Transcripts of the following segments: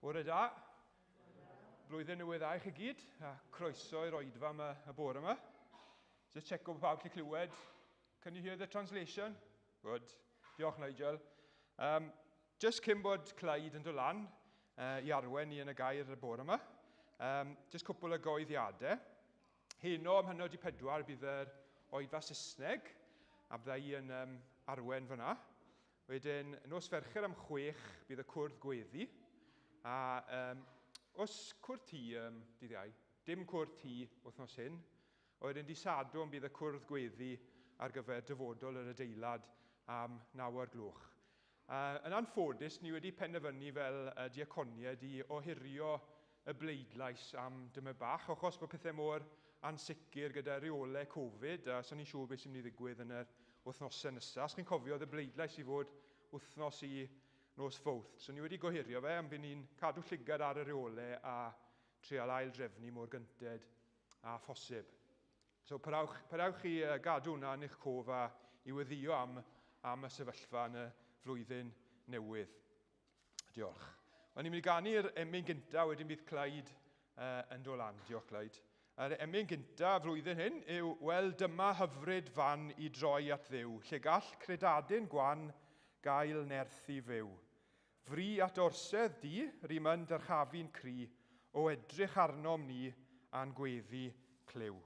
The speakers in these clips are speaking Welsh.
Bore da. Blwyddyn newydd a i chi gyd. A croeso i'r Oedfa yma y bore yma. Just check o pawb chi clywed. Can you hear the translation? Good. Diolch, Nigel. Just cyn bod Clyde yn dod lan i arwen ni yn y gair y bore yma. Just cwpl o goeddiadau. Heno am hynod i 4 bydd yr Oedfa Saesneg, a bydda i yn arwen fyna. Wedyn, nos Fercher am 6 bydd y cwrdd gweddi. A os cwrdd ti, dydd iau, dim cwrdd ti wythnos hyn, wedyn di Sadwrn bydd y cwrdd gweddi ar gyfer dyfodol yr adeilad am 9:00 Yn anffodus, ni wedi penderfynu fel diaconiaid i ohirio y bleidlais am dyma bach, achos bod pethau mor ansicr gyda reolau Covid, a sa'n ni'n siŵr beth sy'n mynd i ddigwydd yn yr wythnosau nesaf. Os chi'n cofio, y bleidlais i fod wythnos i nos Fawrth. So ni wedi gohirio fe am bydd ni'n cadw llygad ar y reolau a treol ail drefnu mor gynted a phosib. So parewch chi gadw hwnna yn eich cof a i weddio am y sefyllfa yn y flwyddyn newydd. Diolch. Wel, ni'n mynd i ganu'r emyn gyntaf, wedyn bydd Clyde yn dod lan. Diolch, Clyde. Yr emyn gyntaf flwyddyn hyn yw, wel, dyma hyfryd fan i droi at Dduw, lle gall credadyn gwan gael nerth i fyw. Fri at orsedd di, rymyn dyrchafu'n cri, o edrych arnom ni a'n gweddi clyw.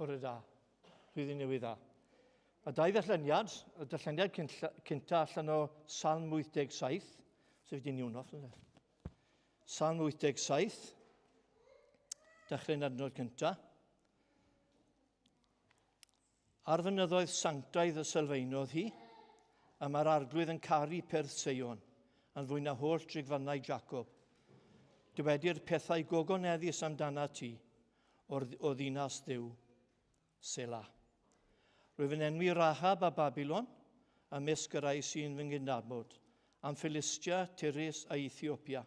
Bore da, blwyddyn newydd dda. A 2 ddarlleniad, y darlleniad cynta allan o Psalm 87, sef di niwn off, ynddo? Psalm 87, dechrau'n adnod cynta. Ar fynyddoedd sanctaidd y sylfaenodd hi, a mae'r arglwydd yn caru perth Seion, yn fwy na holl drigfannau Jacob. Dywedir pethau gogoneddus amdana ti, o ddinas Dduw, Sela. Rwyf yn enwi Rahab a Babylon, a misg y rai sy'n fy ngydnabod, am Philistia, Tyrus a Ethiopia.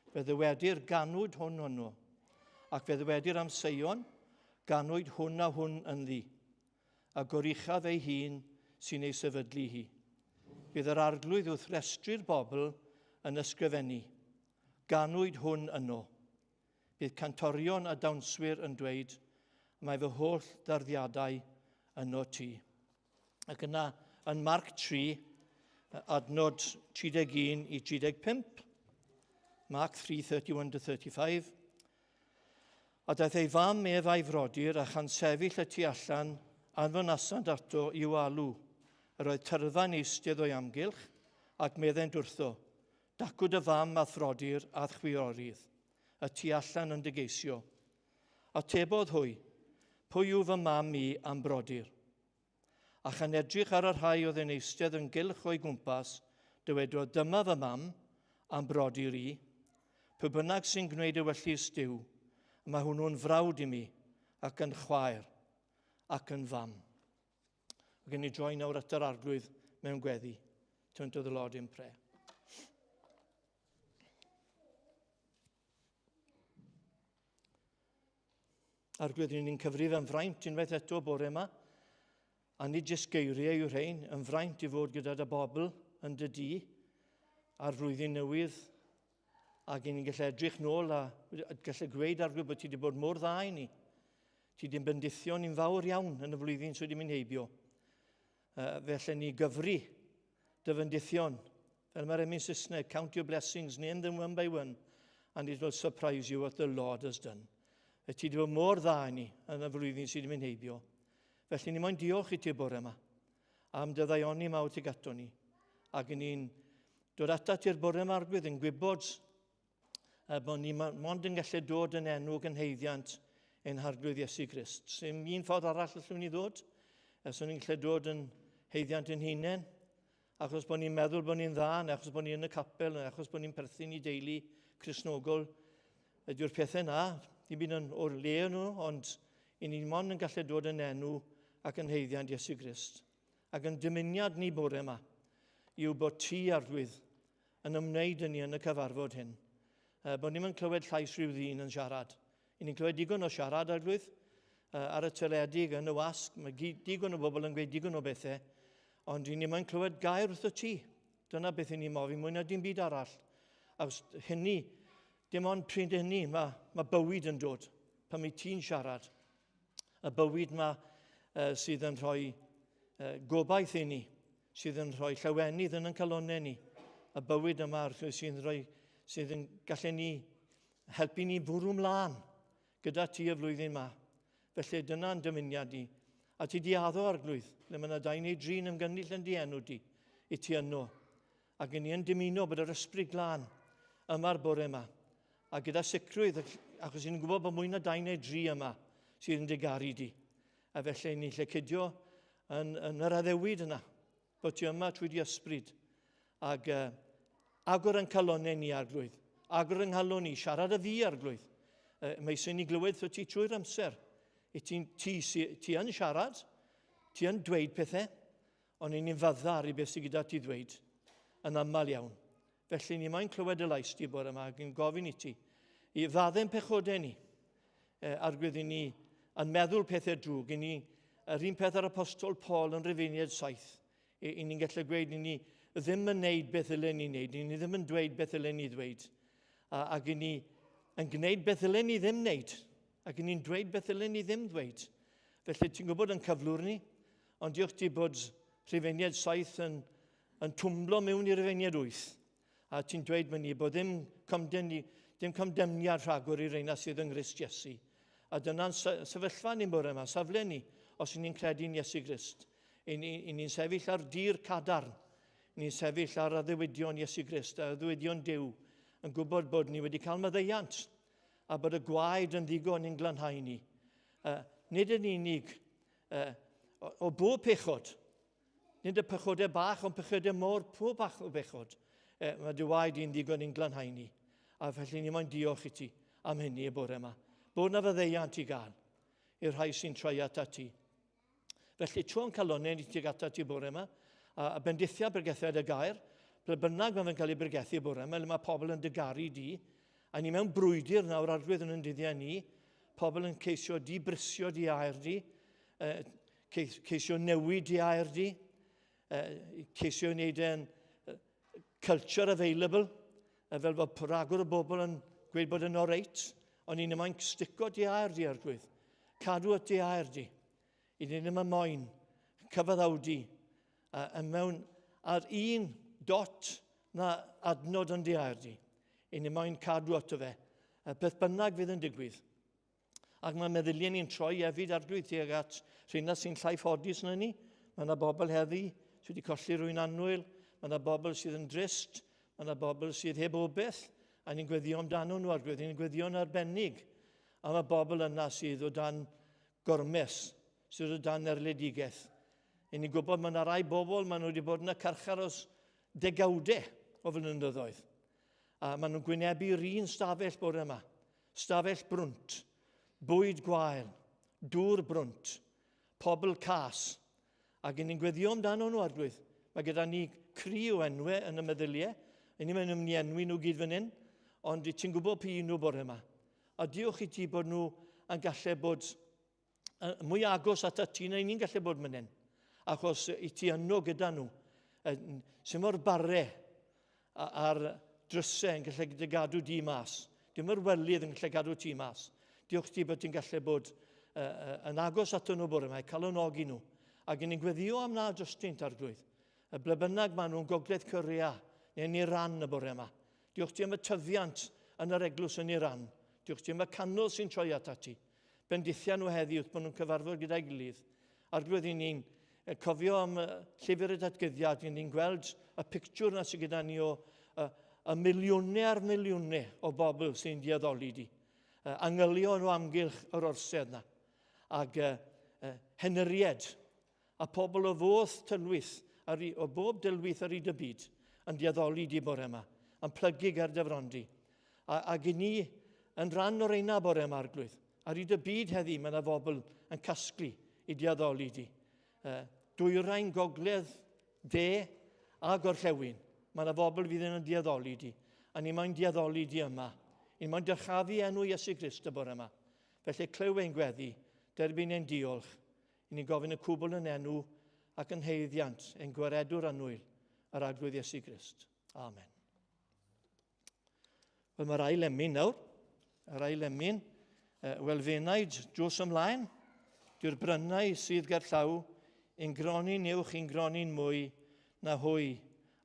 Fe ddywedir ganwyd hwn hwnnw, ac fe ddywedir am Seion, ganwyd hwn a hwn yn ddi, a goruchaf ei hun sy'n ei sefydlu hi. Bydd yr arglwydd wrth restru'r bobl yn ysgrifennu. ganwyd hwn yno. Bydd cantorion a dawnswyr yn dweud, mae fy holl ddarddiadau yno ti. Ac yna, yn Marc 3, adnod 31 i 35, Mark 3:31-35, a daeth ei fam ef a'i frodyr a chan sefyll y tu allan anfonasant ato i'w alw. Yr oedd tyrfa'n eistedd o'i amgylch ac meddent wrtho, dacwd y fam a throdyr a chwiorydd, y tu allan yn dygeisio. Atebodd hwy, pwy yw fy mam i am brodyr? A chan edrych ar y rhai oedd yn eistedd yn gylch o'i gwmpas, dywedodd, dyma fy mam am brodyr i, pwy bynnag sy'n gwneud y wellus Duw, mae hwnnw'n frawd i mi ac yn chwaer ac yn fam. We're going to join nawr at yr arglwydd mewn gweddi. Turn to the Lord in prayer. Arglwydd ni'n cyfrif yn fraint unwaith eto bore yma, a nid jyst geiriau yw rhain, yn fraint i fod gyda dy bobl yn dy di ar flwyddyn newydd, ac ni'n gallu edrych nôl a gallu gweud arglwydd bod ti wedi bod mor dda i ni. Ti wedi bendithio ni'n fawr iawn yn y flwyddyn sydd wedi mynd heibio. Felly ni gyfri dy fendithion. Fel mae'r emyn Saesneg, count your blessings, name them one by one, and it will surprise you what the Lord has done. Ti wedi bod mor dda i ni yn y flwyddyn sydd wedi mynd heibio. Felly ni moyn diolch i ti bore yma am dy ddaioni mawr ti gato ni. Ac ni'n dod ata ti'r bore yma arglwydd yn gwybod bod ni mond yn gallu dod yn enw gynheiddiant ein harglwydd Iesu Grist. Sy'n un ffordd arall allwn ni ddod. Swn ni'n gallu dod yn heiddiant yn hunain, achos bod ni'n meddwl bod ni'n dda, neu achos bod ni'n yn y capel, neu achos bod ni'n perthyn i deulu Cristnogol. Ydy'r pethau na, ni'n bydd o'r le nhw, ond i ni'n mond yn gallu dod yn enw ac yn heiddiant Iesu Grist. Ac yn dymuniad ni bore yma, yw bod ti arglwydd yn ymwneud â ni yn y cyfarfod hyn. Bod ni'n clywed llais rhyw ddyn yn siarad. I ni'n clywed digon o siarad arglwydd ar y teledig yn y wasg. Mae digon o bobl yn gweud digon o bethau, ond i ni'n clywed gair wrth o ti. Dyna beth i ni'n mofi, mwy na dim byd arall. A hynny, dim ond pryd hynny, mae bywyd yn dod pan mae ti'n siarad. Y bywyd yma sydd yn rhoi gobaith i ni, sydd yn rhoi llawenydd yn calonau ni. Y bywyd yma sydd yn gallu ni helpu ni bwrw mlaen gyda ti y flwyddyn yma. Felly dyna'n dymuniad ni. A ti di addo arglwydd, le mae yna 2 neu 3 ymgynnull yn di enw di i ti yno. Ac ni yn dymuno bod yr ysbryd glân yma'r bore yma. A gyda sicrwydd, achos ni'n gwybod bod mwy na 2 neu 3 yma sydd yn digaru di. A felly ni'n lle cydio yn yr addewid yna, bod ti yma trwy di ysbryd. Ac agor yn calonau ni arglwydd. Agor yng nghalon ni, siarad y fi arglwydd. Mae sy'n ni glywed o ti trwy'r amser. Ti yn siarad, ti yn dweud pethau, ond ni'n faddar i beth sydd gyda ti ddweud yn aml iawn. Felly ni moyn clywed y lais ti bore yma, ac yn gofyn i ti, i faddau'n pechodau ni, arglwydd i ni yn meddwl pethau drwg, i ni yr un peth ar apostol Paul yn Rufeiniaid 7, i ni'n gallu gweud i ni ddim yn neud beth ylen ni'n neud, i ni ddim yn dweud beth ylen ni ddweud, ac i ni yn gwneud beth ylen ni ddim neud, ac i ni'n dweud beth ylen ni ddim ddweud. Felly ti'n gwybod yn cyflwr ni, ond diolch ti bod Rufeiniaid 7 yn twmblo mewn i Rufeiniaid 8, a ti'n dweud mynd ni bod ddim condemniad rhagor i reina sydd yn Grist Iesu. A dyna'n sefyllfa ni'n bore yma, safle ni, os ni'n credu'n Iesu Grist. I ni'n sefyll ar dir cadarn, ni'n sefyll ar y ddiwydion Iesu Grist, a ddiwydion Duw, yn gwybod bod ni wedi cael maddeiant, a bod y gwaed yn ddigon i'n glanhau ni. Nid yn unig o bob pechod, nid y pechodau bach, ond pechodau môr, pob bach o bechod, mae dy waed i'n ddigon i'n glanhau ni. A felly ni moyn diolch i ti am hynny y bore yma. Bod na faddeiant i gael i'r rhai sy'n troi ata ti. Felly tro'n calonau ni ti ata ti bore yma, a bendithia bregethau y gair, ble bynnag mae'n cael ei bergethu bore yma, le mae pobl yn digaru di, a ni mewn brwydyr nawr arglwydd yn dyddiau ni, pobl yn ceisio dibrisio di air di, ceisio newid di air di, ceisio wneud yn culture available, fel fod ragor o bobl yn gweud bod yn oreit, ond ni'n yma'n stico di air di arglwydd. Cadw at di air di. I ni'n yma moyn cyfaddawdi mewn ar un dot na adnod yn di air di. I ni'n moyn cadw at o fe. Beth bynnag fydd yn digwydd. Ac mae meddyliau ni'n troi hefyd arglwydd tuag at rhywun sy'n llai ffodus na ni. Mae yna bobl heddi sydd wedi colli rwy'n annwyl. Mae yna bobl sydd yn drist. Mae yna bobl sydd heb obeth. A ni'n gweddio amdano nhw arglwydd. Ni'n gweddio'n arbennig. A mae bobl yna sydd o dan gormes. Sydd o dan erledigaeth. Ni'n gwybod mae yna rai bobl maen nhw wedi bod yn y carcharos degawdau o flynyddoedd. A maen nhw'n gwynebu'r un stafell bore yma. Stafell brwnt. Bwyd gwael, dŵr brwnt, pobl cas. Ac ni'n gweddio amdano nhw arglwydd. Mae gyda ni cri o enwau yn y meddyliau. Ni'n mynd i enwi nhw gyd fan hyn. Ond ti'n gwybod pi nhw bore yma. A diolch i ti bod nhw yn gallu bod mwy agos at y ti na ni'n gallu bod fan hyn. Achos i ti yno gyda nhw. Sy'n mor bare a'r drysau yn gallu gadw di mas. Dim yr welydd yn gallu gadw ti mas. Diolch ti bod ti'n gallu bod yn agos at nhw bore yma, cael onogi nhw. Ac ni'n gweddio am na drostint arglwydd. Ble bynnag maen nhw'n gogledd Corea, neu'n Iran y bore yma. Diolch ti am y tyfiant yn yr eglwys yn Iran. Diolch ti am y canol sy'n troi at ti. Bendithia nhw heddiw wrth bod nhw'n cyfarfod gyda'i gilydd. Arglwydd i ni'n cofio am llyfr y datgyddiad, ni'n gweld y pictiwr na sydd gyda ni o y miliwnau ar miliwnau o bobl sy'n dieddoli di. Angylio nhw amgylch yr orsedd yna. Ac heneried a pobl o fodd tylwyth, o bob dylwyth ar hyd y byd, yn dieddoli di bore yma, yn plygu ger dyfrondi. Ac i ni, yn rhan o'r eina bore yma arglwydd, ar hyd y byd heddi mae yna bobl yn casglu i dieddoli di. Dwyrain gogledd de a gorllewin, mae yna bobl fydd yn dieddoli di. A ni mae'n dieddoli di yma. Ni'n mae'n dyrchafu enw Iesu Grist y bore yma. Felly clyw ein gweddi, derbyn ein diolch. Ni'n gofyn y cwbl yn enw ac yn heiddiant ein gwaredwr annwyl yr arglwydd Iesu Grist. Amen. Wel, mae'r ail emyn nawr. Yr ail emyn. Welfenaid dros ymlaen. Dyw'r brynau sydd ger llaw ein groni'n uwch ein groni'n mwy na hwy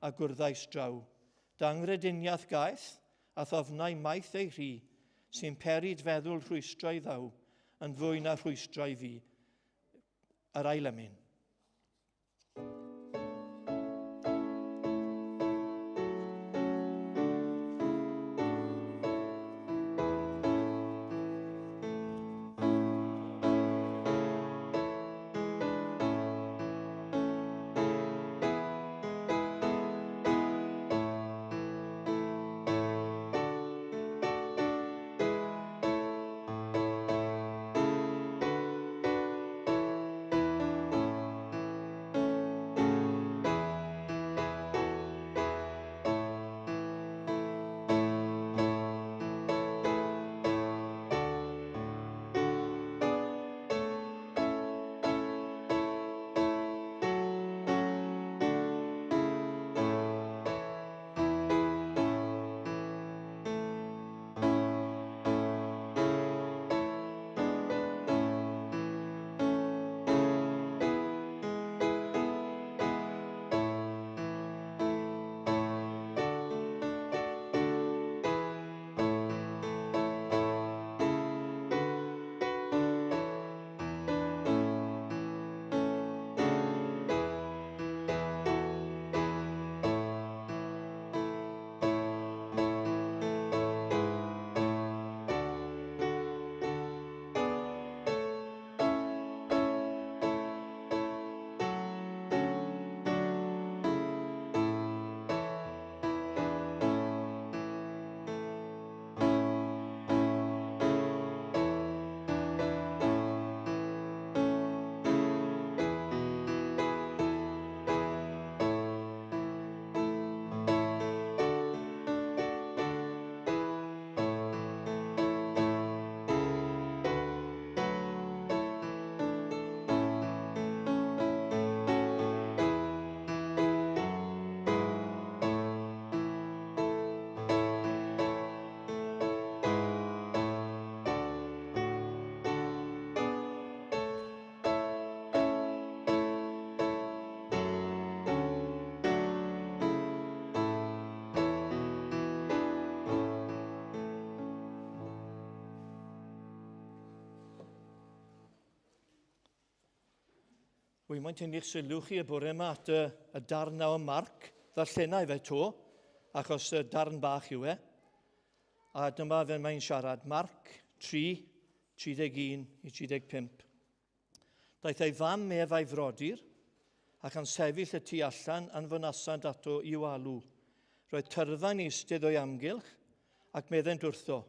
a gwrddais draw. Dangrediniaeth gaeth a thofnau maith ei rhi, sy'n perid feddwl rhwystrau ddaw, yn fwy na rhwystrau fi. Yr ail emyn. Wy'n mwyn tynnu'ch sylw chi y bore yma at y darn na o Marc, ddarllenau fe to, achos y darn bach yw e. A dyma fe mae'n siarad, Marc 3, 31 i 35. Daeth ei fam ef a'i frodyr, ac yn sefyll y tu allan yn fynasant ato i'w alw. Roedd tyrfa'n eistedd o'i amgylch, ac meddent wrtho,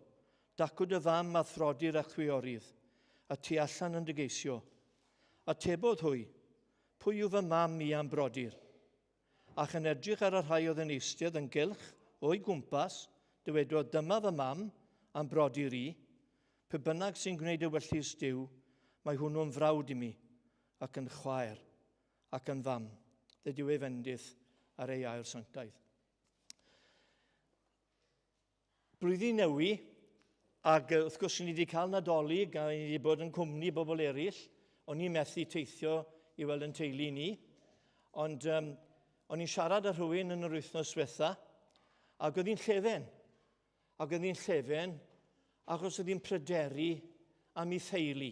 dacw dy fam a throdyr a chwiorydd, a tu allan yn dygeisio. Atebodd hwy, pwy yw fy mam i am brodyr? Ac yn edrych ar y rhai oedd yn eistedd yn gylch o'i gwmpas, dywedodd dyma fy mam am brodyr i, pe bynnag sy'n gwneud y wyllus Duw, mae hwnnw'n frawd i mi, ac yn chwaer, ac yn fam. Dyw ei fendith ar ei air sanctaidd. Blwyddyn newi, ac wrth gwrs ni wedi cael nadolig a ni wedi bod yn cwmni bobl eraill, o'n i'n methu teithio i weld yn teulu ni, ond o'n i'n siarad â rhywun yn yr wythnos diwetha, ac oedd hi'n llefen. Ac oedd hi'n llefen achos oedd hi'n pryderu am ei theulu.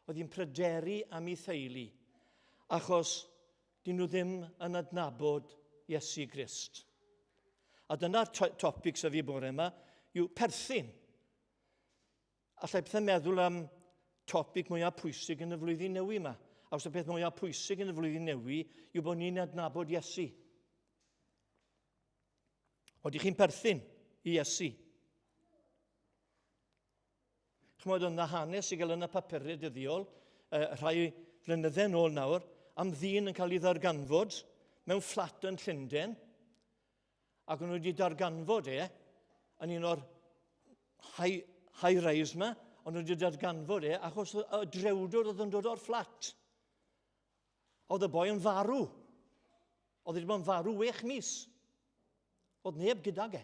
Oedd hi'n pryderu am ei theulu, achos dyn nhw ddim yn adnabod Iesu Grist. A dyna'r topic sydd fi bore yma, yw perthyn. Allai bethau meddwl am topic mwyaf pwysig yn y flwyddyn newi yma. A os y peth mwyaf pwysig yn y flwyddyn newi yw bod ni'n adnabod Iesu. Oeddech chi'n perthyn i Iesu? Chymod, yna hanes i gael yn y papurau dyddiol, rhai flynyddoedd nôl nawr, am ddyn yn cael ei ddarganfod mewn fflat yn Llundain, ac o'n nhw wedi darganfod yn un o'r high-rise yma, o'n nhw wedi darganfod achos y drewdwr oedd yn dod o'r fflat. Oedd y boi yn farw. Oedd wedi bod yn farw 6 mis. Oedd neb gydag e.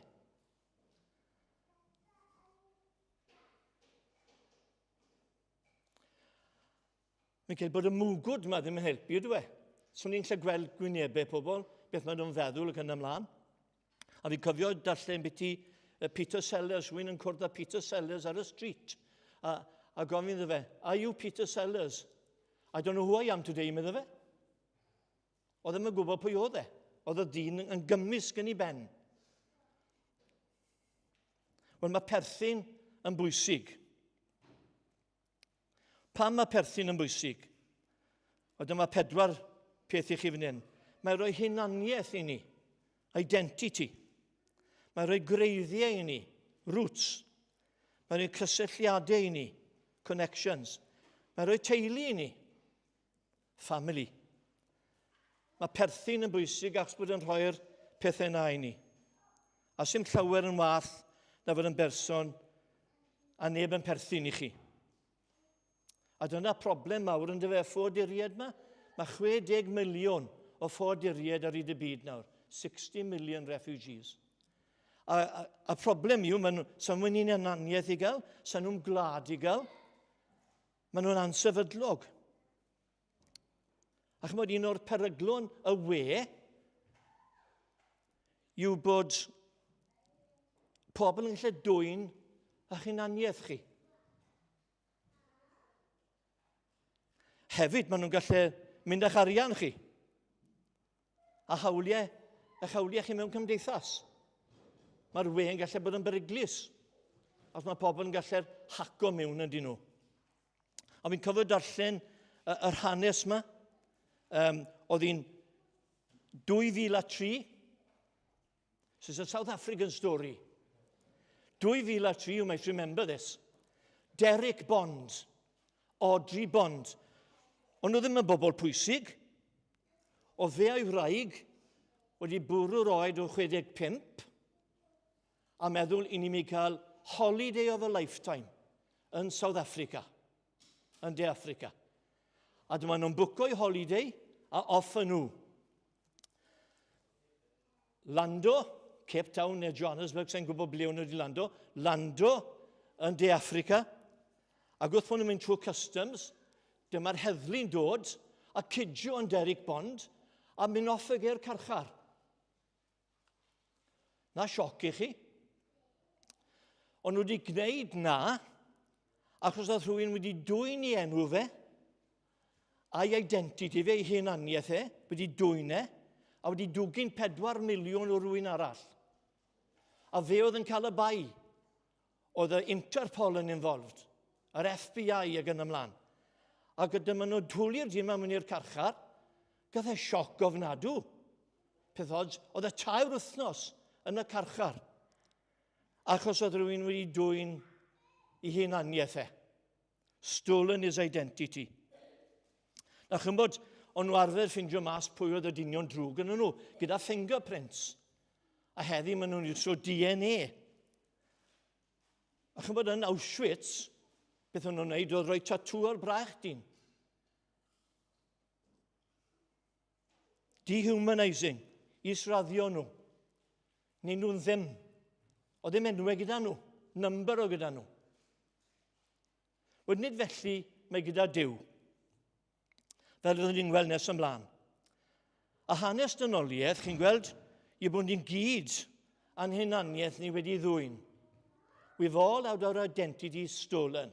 Mi'n cael bod y mwgwd yma ddim yn helpu, ydw e? So ni'n lle gweld gwynebau pobl, beth maen nhw'n feddwl ac yn ymlaen. A fi'n cofio darllen beth i Peter Sellers, rwy'n yn cwrdd â Peter Sellers ar y street. A gofyn iddo fe, are you Peter Sellers? I don't know who I am today, medda fe. Oedd ddim yn gwybod pwy oedd e. Oedd y dyn yn gymysg yn ei ben. Wel, mae perthyn yn bwysig. Pam mae perthyn yn bwysig? O dyma 4 peth i chi fan hyn. Mae rhoi hunaniaeth i ni, identity. Mae rhoi greiddiau i ni, roots. Mae rhoi cysylltiadau i ni, connections. Mae rhoi teulu i ni, family. Mae perthyn yn bwysig achos bod yn rhoi'r pethau yna i ni. A sy'n llawer yn wath na fod yn berson a neb yn perthyn i chi. A dyna problem mawr yn dyfa fforduried yma. Mae 60 miliwn o fforduried ar hyd y byd nawr. 60 million refugees. A problem yw, sa'n mwyn ni'n ananiaeth i gael, sa'n nhw'n glad i gael, maen nhw'n ansefydlog. A chymod, un o'r peryglon y we yw bod pobl yn lle dwyn a'ch hunaniaeth chi. Hefyd, maen nhw'n gallu mynd â'ch arian chi. A eich hawliau chi mewn cymdeithas. Mae'r we yn gallu bod yn beryglus. Os mae pobl yn gallu haco mewn ydyn nhw. A fi'n cofio darllen yr hanes yma. Oedd hi'n 2003. This is a South African story. 2003, you might remember this. Derek Bond, Audrey Bond. Ond nhw ddim yn bobl pwysig. O fe a'i wraig wedi bwrw'r oed o 65 a meddwl i ni mi cael holiday of a lifetime yn South Africa, yn De Africa. A dyma nhw'n bwco'i holiday a off yn nhw. Lando, Cape Town neu Johannesburg, sa'n gwybod ble o'n nhw wedi lando, lando yn De Africa, a gwrth bod nhw'n mynd trwy customs, dyma'r heddlu'n dod a cydio yn Derek Bond a mynd off y ger carchar. Na sioc i chi. Ond nhw wedi gwneud na achos oedd rhywun wedi dwyn i enw fe a'i identity fe, ei hunaniaeth wedi dwyne, a wedi dwgyn 4 miliwn o rywun arall. A fe oedd yn cael y bai. Oedd y Interpol yn involved, yr FBI ag yn ymlaen. A gyda maen nhw dwli'r dyn yma mewn i'r carchar, gath e sioc ofnadw. Peth oedd y 2 wythnos yn y carchar. Achos oedd rhywun wedi dwyn ei hunaniaeth e. Stolen his identity. Na chymod, o'n nhw arfer ffindio mas pwy oedd y dynion drwg yn nhw, gyda fingerprints. A heddi maen nhw'n iwsio DNA. A chymod, yn Auschwitz, beth o'n nhw'n wneud oedd rhoi tatŵ ar brach dyn. Dehumanising, israddio nhw. Neu nhw'n ddim. Oedd ddim enwau gyda nhw, number o gyda nhw. Wedyn nid felly mae gyda Duw. Fel fyddwn ni'n gweld nes ymlaen. A hanes dynoliaeth, chi'n gweld, i bod ni'n gyd a'n hunaniaeth ni wedi ddwyn. We've all had our identity stolen.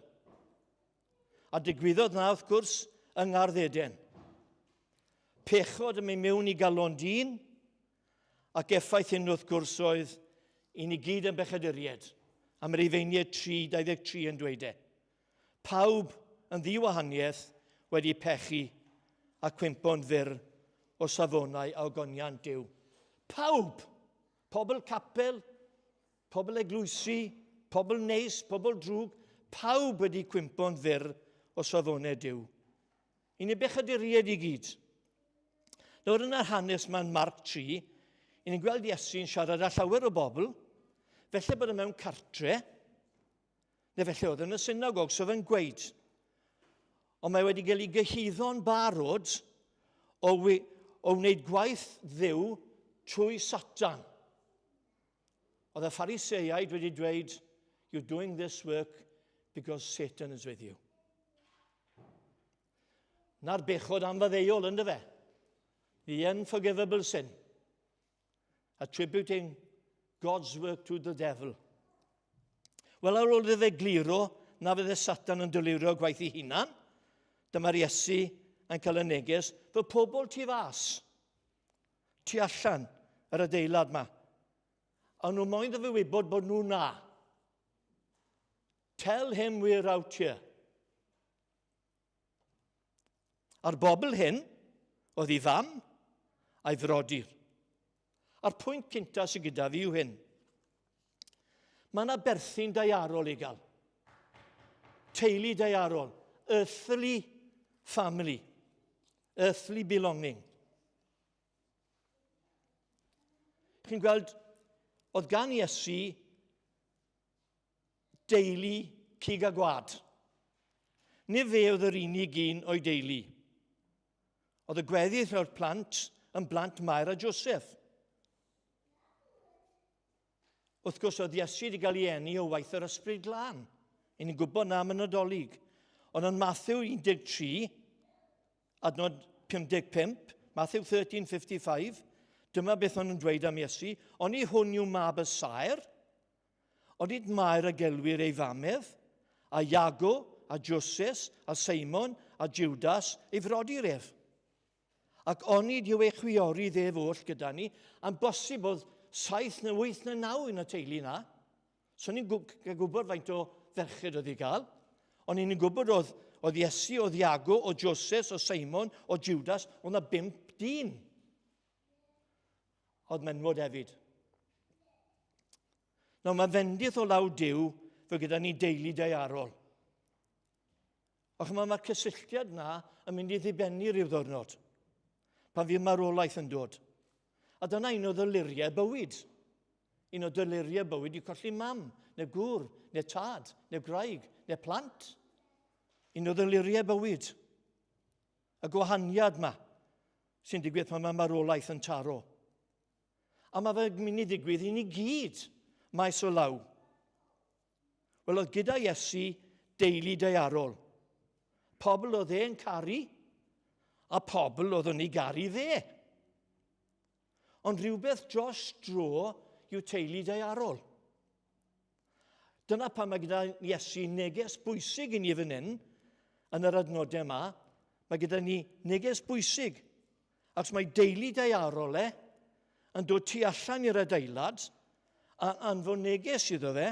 A digwyddodd na, wrth gwrs, yng Ngharddeden. Pechod yn mynd mewn i galon dyn, ac effaith hyn wrth gwrs oedd i ni gyd yn bechaduried. Am yr Efeiniaid 3:23 yn dweud e. Pawb yn ddiwahaniaeth wedi pechu a cwympo'n fyr o safonau a ogoniant Duw. Pawb! Pobl capel, pobl eglwysi, pobl neis, pobl drwg, pawb wedi cwympo'n fyr o safonau Duw. I ni bechaduried i gyd. Nawr yn yr hanes ma'n Marc 3, i ni'n gweld Iesu'n siarad â llawer o bobl, felly bod y mewn cartre, neu felly oedd yn y synagog, so fe'n gweud. Ond mae wedi cael ei gyhuddo'n barod o wneud gwaith dduw trwy Satan. Oedd y Phariseiaid wedi dweud, you're doing this work because Satan is with you. Na'r bechod anfaddeuol ynddo fe. The unforgivable sin. Attributing God's work to the devil. Wel, ar ôl iddo fe gliro, na fydde Satan yn delirio gwaith ei hunan, dyma'r Iesu yn cael y neges, fy pobl tu fas, tu allan yr adeilad yma. A nhw moyn ddefo wybod bod nhw na. Tell him we're out here. A'r bobl hyn, oedd ei fam a'i frodyr. A'r pwynt cynta sydd gyda fi yw hyn. Mae yna berthyn daiarol i gael. Teulu daiarol. Earthly family. Earthly belonging. Chi'n gweld, oedd gan Iesu deulu cig a gwad. Neu fe oedd yr unig un o'i deulu. Oedd y gweddill o'r plant yn blant Mair a Joseph. Wrth gwrs, oedd Iesu wedi cael ei eni o waith yr ysbryd glân. I ni'n gwybod na am y Nadolig. Ond yn Mathew 13, adnod 55, Mathew 13:55, dyma beth o'n nhw'n dweud am Iesu. Ond i hwn yw mab y saer, ond i'n Mair a gelwir ei famedd, a Iago, a Joses, a Simon, a Judas, ei frodyr ef. Ac onid yw ei chwiori ddef oll gyda ni, am bosib oedd 7 neu 8 neu 9 yn y teulu na. So ni'n gwybod faint o ferched oedd i gael. Ond ni'n gwybod oedd Iesu, oedd Iago, o Joses, o Simon, o Judas, oedd na 5 dyn. Oedd menwod hefyd. Nawr mae fendith o law Duw fe gyda ni deulu daiarol. Ac mae'r cysylltiad na yn mynd i ddibennu rhyw ddwrnod. Pan fydd marwolaeth yn dod. A dyna un o ddyluriau bywyd. Un o ddyluriau bywyd i colli mam, neu gŵr, neu tad, neu graig, neu plant. Un o ddyluriau bywyd. Y gwahaniad yma sy'n digwydd pan mae marwolaeth yn taro. A mae fe'n mynd i ddigwydd i ni gyd maes o law. Wel, oedd gyda Iesu deulu daiarol. Pobl oedd e'n caru, a pobl oedd yn ei garu fe. Ond rhywbeth dros dro yw teulu daiarol. Dyna pan mae gyda Iesu neges bwysig i ni fan hyn, yn yr adnodau yma, mae gyda ni neges bwysig, ac mae deulu daearol yn dod tu allan i'r adeilad, a anfon neges iddo fe,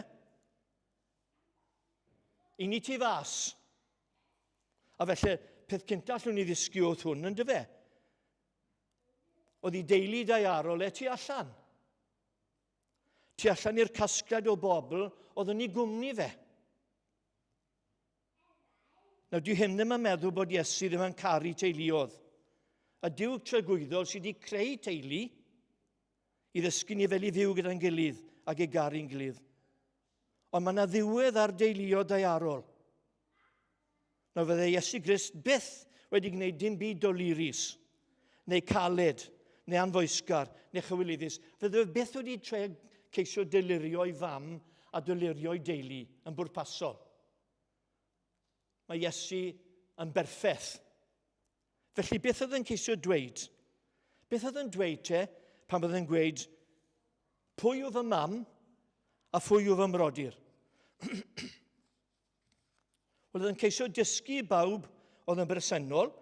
i ni tu fas. A felly, peth cynta allwn ni ddisgu oedd hwn yn dyfe. Oedd i deulu daearol tu allan. Tu allan i'r casgliad o bobl oedd yn ei gwmni fe. Nawr, dwi hyn ddim yn meddwl bod Iesu ddim yn caru teuluodd. A Duw tragwyddol sydd wedi creu teulu i ddysgu ni fel i fyw gyda'n gilydd ac i garu'n gilydd. Ond mae yna ddiwedd ar deuluodd daearol. Nawr, fydde Iesu Grist byth wedi gwneud dim byd dolurus, neu caled, neu anfoesgar, neu chywilyddus. Fydde byth wedi ceisio delirio'i fam a delirio'i deulu yn bwrpasol. Mae Iesu yn berffeth. Felly beth oedd yn ceisio dweud? Beth oedd yn dweud pan oedd yn gweud pwy yw fy mam a pwy yw fy mrodyr? Wel, oedd yn ceisio dysgu bawb oedd yn bresennol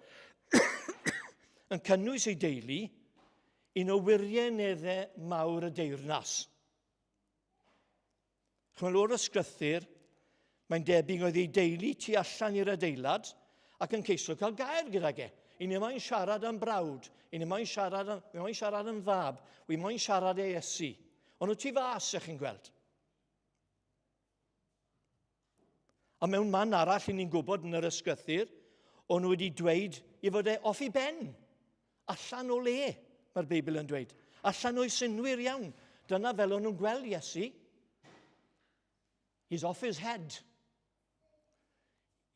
yn cynnwys ei deulu un o wirioneddau mawr y deyrnas. Chymryd o'r ysgrythyr, mae'n debyg oedd ei deulu tu allan i'r adeilad ac yn ceisio cael gair gydag e. I ni moyn siarad am brawd, i ni moyn siarad am fab, wi moyn siarad e Iesu. Ond nhw tu fas, ych chi'n gweld. A mewn man arall, i ni'n gwybod yn yr ysgrythyr, o'n nhw wedi dweud i fod e off i ben, allan o le, mae'r Beibl yn dweud. Allan o'i synwyr iawn. Dyna fel o'n nhw'n gweld Iesu. He's off his head.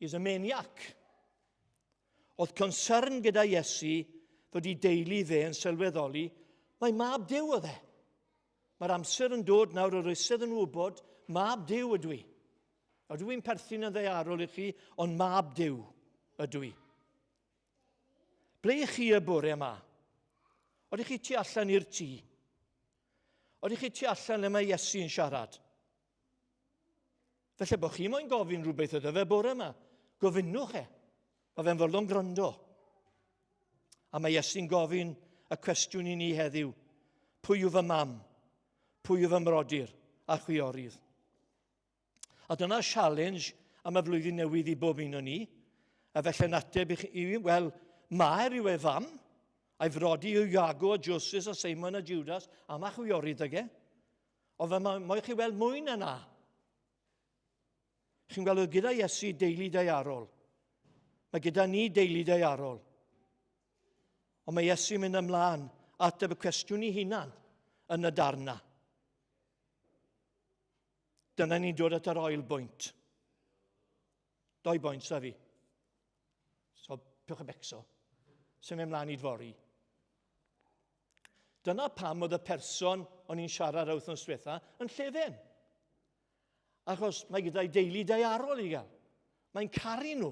He's a maniac. Oedd concern gyda Iesu fod ei deulu fe yn sylweddoli, mae mab Duw oedd e. Mae'r amser yn dod nawr o'r oesydd yn wybod, mab Duw ydw i. A dwi'n perthyn yn ddaearol i chi, ond mab Duw ydw i. Ble i chi y bore yma? Oeddech chi tu allan i'r tŷ? Oeddech chi tu allan le mae Iesu yn siarad? Felly bod chi moyn gofyn rhywbeth ydw fe bore yma. Gofynnwch e. Mae fe'n fodlon gwrando. A mae Iesu'n gofyn y cwestiwn i ni heddiw. Pwy yw fy mam? Pwy yw fy mrodyr a chwiorydd? A dyna challenge am y flwyddyn newydd i bob un o ni. A felly nateb i chi, wel, Maer yw e fam, a'i frodi yw Iago, Joses, a Simon a Judas, a mae chwiorydd ag e. Ond fe mo'ch chi weld mwy na na. Chi'n gweld gyda Iesu deulu daearol. Mae gyda ni deulu daearol. Ond mae Iesu mynd ymlaen ateb y cwestiwn i hunan yn y darna. Dyna ni'n dod at yr oil bwynt. 2 boint sa fi. So, pwch y becso. Sy'n mynd ymlaen i dfori. Dyna pam oedd y person o'n i'n siarad wythnos diwetha yn llefen. Achos mae gyda'i deulu daearol i gael. Mae'n caru nhw.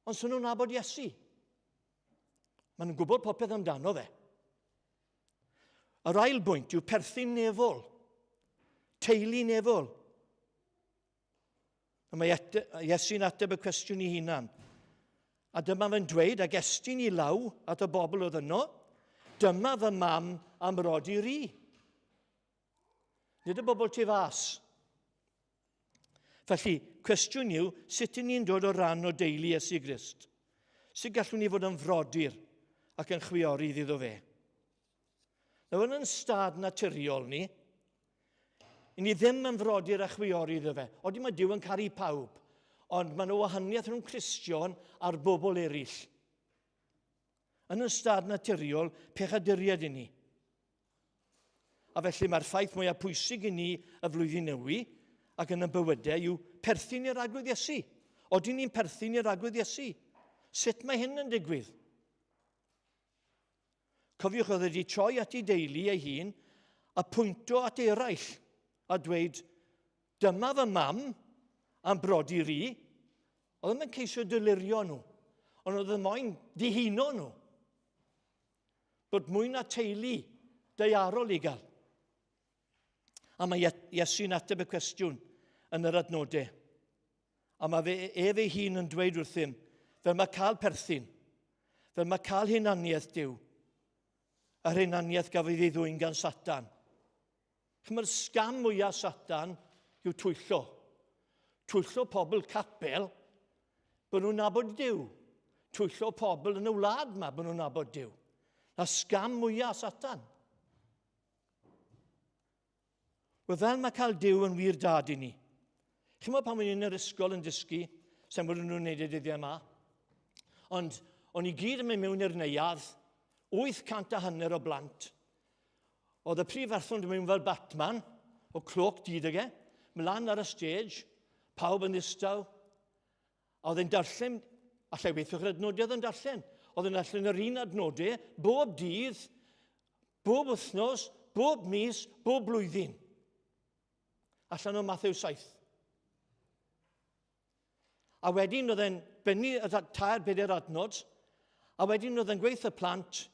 Ond sy'n nhw'n nabod Iesu. Maen nhw'n gwybod popeth amdano fe. Yr ail bwynt yw perthyn nefol. Teulu nefol. Mae Iesu'n ateb y cwestiwn i hunan. A dyma fe'n dweud, ag estyn i law at y bobl oedd yno, dyma fy mam am rodi'r i. Nid y bobl tu fas. Felly, cwestiwn yw, sut i ni'n dod o ran o deulu Iesu Grist? Sut gallwn ni fod yn frodyr ac yn chwiorydd iddo fe? Nawr, yn stad naturiol ni, ni ddim yn frodyr a chwiorydd iddo fe. Odi mae Duw yn caru pawb, ond mae yna wahaniaeth rhwng Cristion a'r bobl eraill. Yn y stad naturiol, pechaduriad i ni. A felly mae'r ffaith mwyaf pwysig i ni y flwyddyn newydd ac yn y bywydau yw perthyn i'r agwedd Iesu. Oedden ni'n perthyn i'r agwedd Iesu. Sut mae hyn yn digwydd? Cofiwch oedd wedi troi at ei deulu ei hun a pwynto at eraill a dweud, dyma fy mam a'n brodi'r i. Oedd ddim yn ceisio delirio nhw, ond oedd yn moyn dihuno nhw. Bod mwy na teulu daearol i gael. A mae Iesu'n ateb y cwestiwn yn yr adnodau. A mae fe ei hun yn dweud wrthym, fel mae cael perthyn, fel mae cael hunaniaeth Duw, yr hunaniaeth gafodd ei ddwyn gan Satan. Mae'r sgam mwyaf Satan yw twyllo. Twyllo pobl capel bod nhw'n nabod Duw. Twyllo pobl yn y wlad yma bod nhw'n nabod Duw. Na sgam mwyaf Satan. Wel, fel mae cael Duw yn wir dad i ni. Chi'n meddwl pan mae'n yn yr ysgol yn dysgu, sy'n bod nhw'n wneud y dyddiau yma. Ond o'n i gyd yn mynd mewn i'r neuadd, 800 o blant. Oedd y prif ferthwn yn mynd fel Batman, o cloc didyge, mlaen ar y stage, pawb yn ddistaw. Oedd e'n darllen, allai weithio'r adnodiad yn darllen. Oedd e'n darllen yr un adnodau, bob dydd, bob wythnos, bob mis, bob blwyddyn. Allan o Mathew 7. A wedyn oedd e'n bennu y tair bedair adnod, a wedyn oedd e'n gweithio plant,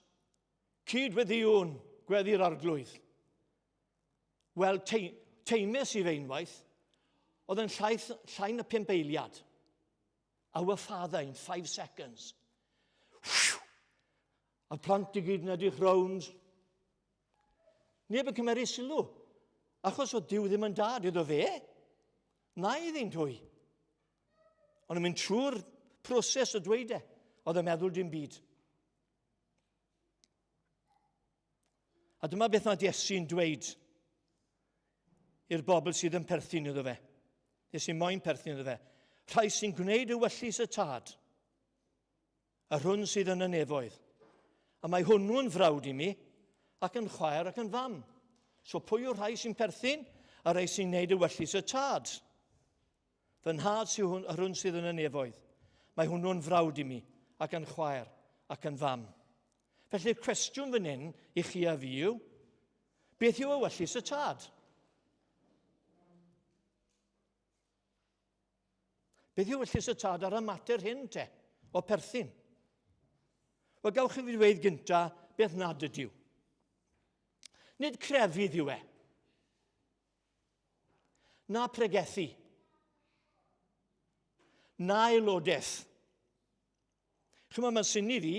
cydweddiwn gweddi'r arglwydd. Wel, teimes i fe unwaith, oedd e'n llain y 5 eiliad. Our Father in 5 seconds. A plant i gyd yn edrych rownd. Neb yn cymeru sylw. Achos oedd Duw ddim yn dad iddo fe. Na i ddyn twy. Ond yn mynd trwy'r proses o dweud e. Oedd e'n meddwl dim byd. A dyma beth mae Iesu'n dweud i'r bobl sydd yn perthyn iddo fe. Sy'n moyn perthyn iddo fe. Rhai sy'n gwneud y wyllus y tad, a hwn sydd yn y nefoedd. A mae hwnnw'n frawd i mi, ac yn chwaer ac yn fam. So pwy yw'r rhai sy'n perthyn, a rhai sy'n gwneud y wyllus y tad? Fy nhad sy'n hwn sydd yn y nefoedd. Mae hwnnw'n frawd i mi, ac yn chwaer ac yn fam. Felly'r cwestiwn fan hyn i chi a fi yw, beth yw y wyllus y tad? Beth yw wyllus y tad ar y mater hyn te, o perthyn? Wel, gawch i fi ddweud gynta beth nad ydyw. Nid crefydd yw e. Na pregethu. Na aelodaeth. Chyma, mae'n syni fi,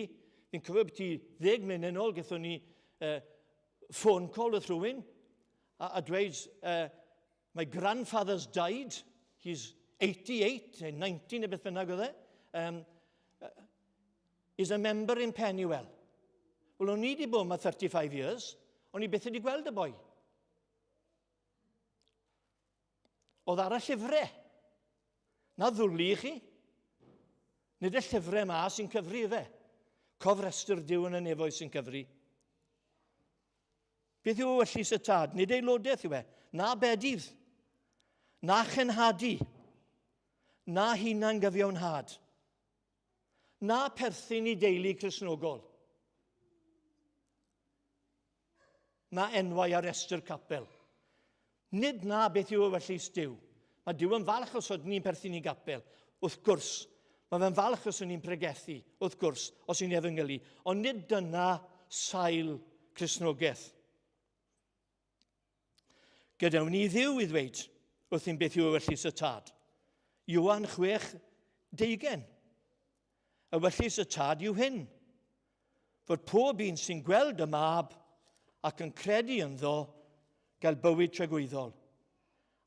fi'n cofio beth i 10 munud yn ôl, gaethon ni phone call with rhywun, a dweud, my grandfather's died, he's 88, 90, neu beth bynnag oedd e, is a member in Pennywell. Wel, o'n i wedi bod yma 35 years, o'n i beth wedi gweld y boi. Oedd ar y llyfrau. Na ddwlu i chi. Nid y llyfrau yma sy'n cyfri fe. Cofrestr Duw yn y nefoedd sy'n cyfri. Beth yw wyllus y tad? Nid aelodaeth yw e. Na bedydd. Na chenhadu. Na hunan gyfiawnhad. Na perthyn i deulu Cristnogol. Na enwau ar restr capel. Nid na beth yw y wyllus Duw. Mae Duw yn falch os oed ni'n perthyn i gapel. Wrth gwrs, mae fe'n falch os ni'n pregethu. Wrth gwrs, os ni'n efengylu. Ond nid dyna sail Cristnogaeth. Gydawn ni Dduw i ddweud wrth i'n beth yw y wyllus y tad. Ioan 6:20. Y wyllus y tad yw hyn. Fod pob un sy'n gweld y mab ac yn credu ynddo gael bywyd tragwyddol.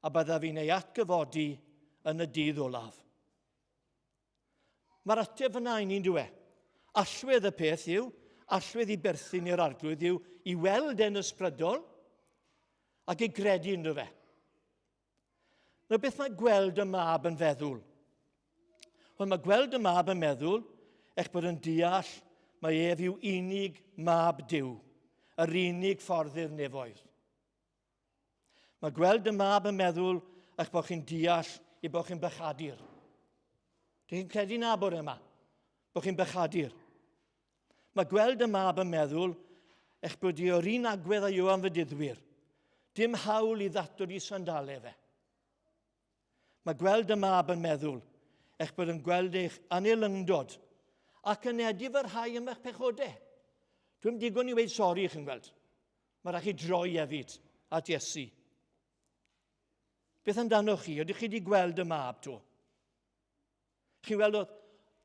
A bydda fi'n ei atgyfodi yn y dydd olaf. Mae'r ateb yna i ni'n dwe. Allwedd y peth yw, allwedd i berthyn i'r arglwydd yw i weld e'n ysbrydol ac i gredu ynddo fe. Nawr beth mae gweld y mab yn feddwl? Wel, mae gweld y mab yn meddwl eich bod yn deall mae ef yw unig mab Duw, yr unig ffordd i'r nefoedd. Mae gweld y mab yn meddwl eich bod chi'n deall i bod chi'n bechadur. Dych chi'n credu na bod yma, bod chi'n bechadur. Mae gweld y mab yn meddwl eich bod i o'r un agwedd a Ioan Fydyddwyr. Dim hawl i ddatod i sandalau fe. Mae gweld y mab yn meddwl eich bod yn gweld eich anelyngdod ac yn edu fy rhai am eich pechodau. Dwi'n digon i weid sori chi'n gweld. Mae rhaid chi droi hefyd at Iesu. Beth amdano chi? Ydych chi wedi gweld y mab to? Chi'n weld oedd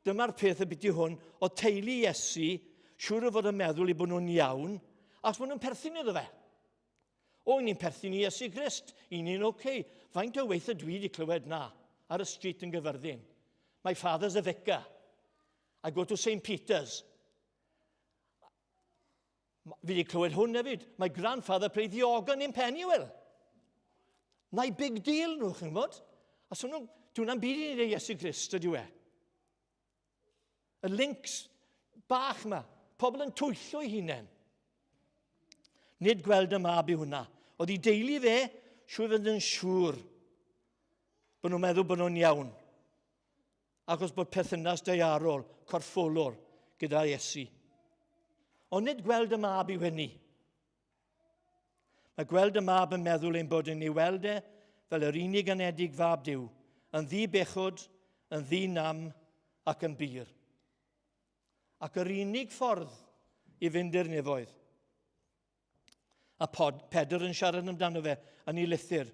dyma'r peth y byti hwn, o teulu Iesu, siŵr o fod yn meddwl i bod nhw'n iawn, ac bod nhw'n perthyn iddo fe. O, ni'n perthyn i Iesu Grist, ni'n oce. Faint o weithio dwi wedi clywed na, ar y stryd yn Gyfyrddin. My father's a vicar. I go to St. Peter's. Fi wedi clywed hwn hefyd. My grandfather played the organ in Pennywell. Na'i big deal nhw, chi'n bod? A so nhw, dwi'n am byd i ni Iesu Grist, ydyw e. Y links bach yma, pobl yn twyllo i hunain. Nid gweld y mab i hwnna. Oedd i deulu fe, siŵr fynd yn siŵr bod nhw'n meddwl bod nhw'n iawn. Achos bod perthynas deiarol, corffolwr gyda Iesu. Ond nid gweld y mab i hynny. Mae gweld y mab yn meddwl ein bod yn ei weld e fel yr unig anedig fab Duw, yn ddi-bechod, yn ddi-nam ac yn bir. Ac yr unig ffordd i fynd i'r nefoedd. A Pedr yn siarad amdano fe yn ei lythyr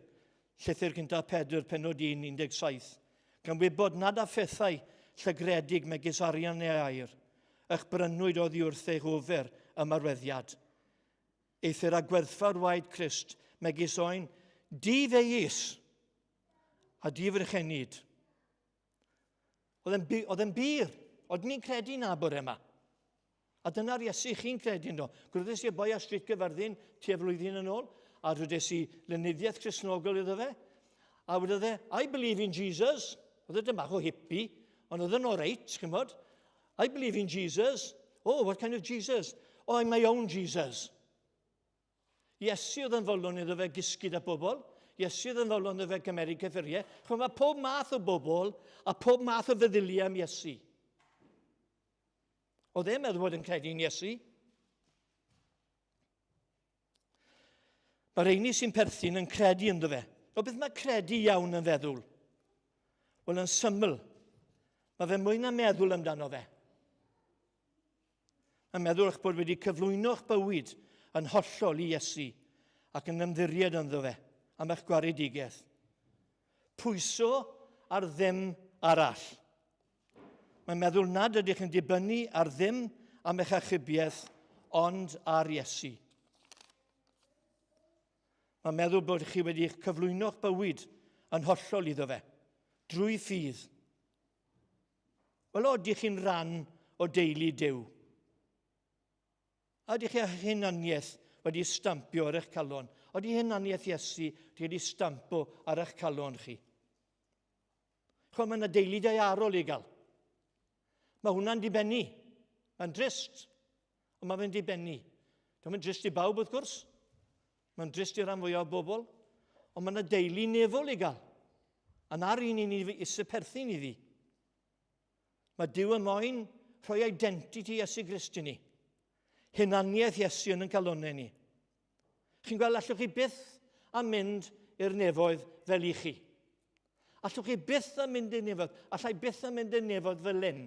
cynta Pedr, pennod 1:17, gan wybod nad a phethau llygredig megis arian neu air, eich brynwyd oddi wrth ei hofer y marweddiad. Eithir a gwerthfawr waed Crist megis oen di feis a di frychenid. Oedd yn bir, oedd ni'n credu na bore yma. A dyna'r Iesu chi'n credu yno. Gwrddys i'r boi ar stryd Gyfyrddin tua flwyddyn yn ôl, a rwydys i lenyddiaeth Cristnogol iddo fe, a wedodd e, I believe in Jesus. Oedd e dymach o hippie, ond oedd e'n o reit, chymod. I believe in Jesus. Oh, what kind of Jesus? Oh, I'm my own Jesus. Iesu oedd yn folon iddo fe gysgyd a bobl. Iesu oedd yn folon iddo fe gymeryd cyffuriau. Chymod, mae pob math o bobl a pob math o feddyliau am Iesu. Oedd e'n meddwl bod yn credu'n Iesu. Mae'r eini sy'n perthyn yn credu ynddo fe. O beth mae credu iawn yn feddwl? Wel, yn syml, mae fe mwy na meddwl amdano fe. Mae'n meddwl eich bod wedi cyflwyno eich bywyd yn hollol i Iesu ac yn ymddiried ynddo fe am eich gwaredigaeth. Pwyso ar ddim arall. Mae'n meddwl nad ydych yn dibynnu ar ddim am eich achubiaeth, ond ar Iesu. Mae'n meddwl bod chi wedi eich cyflwyno eich bywyd yn hollol iddo fe, drwy ffydd. Wel, ydych chi'n rhan o deulu Duw? Ydych chi'ch hunaniaeth wedi stampio ar eich calon? Ydy hunaniaeth Iesu wedi stampo ar eich calon chi? Chwa, mae yna deulu deiarol i gael. Mae hwnna'n dibennu. Mae'n drist, ond mae fe'n dibennu. Mae'n drist i bawb, wrth gwrs. Mae'n drist i ran fwyaf o bobl. Ond mae yna deulu nefol i gael. A na'r un i ni eisiau perthyn iddi. Mae Duw yn moyn rhoi identity Iesu Grist i ni. Hunaniaeth Iesu yn calonau ni. Chi'n gweld, allwch chi byth a mynd i'r nefoedd fel i chi. Allwch chi byth a mynd i'r nefoedd. Allai byth a mynd i'r nefoedd fel un.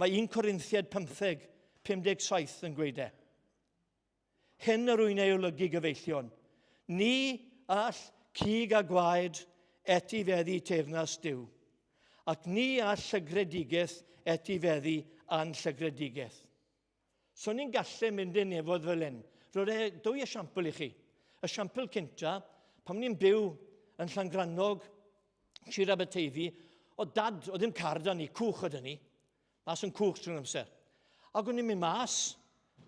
Mae 1 Corinthiad 15:57 yn gweud e. Hyn yr wy'n ei olygu gyfeillion. Ni all cig a gwaed et i feddi teyrnas Duw. Ac ni all llygredigeth et i feddi an llygredigeth. So ni'n gallu mynd i'r nefoedd fel un. Roedd dwy esiampl i chi. Esiampl cynta, pam ni'n byw yn Llangranog, Sir Aberteifi, o dad, o ddim car da ni, cwch o da ni. Mas yn cwch trwy'n amser. Ac o'n i'n mynd mas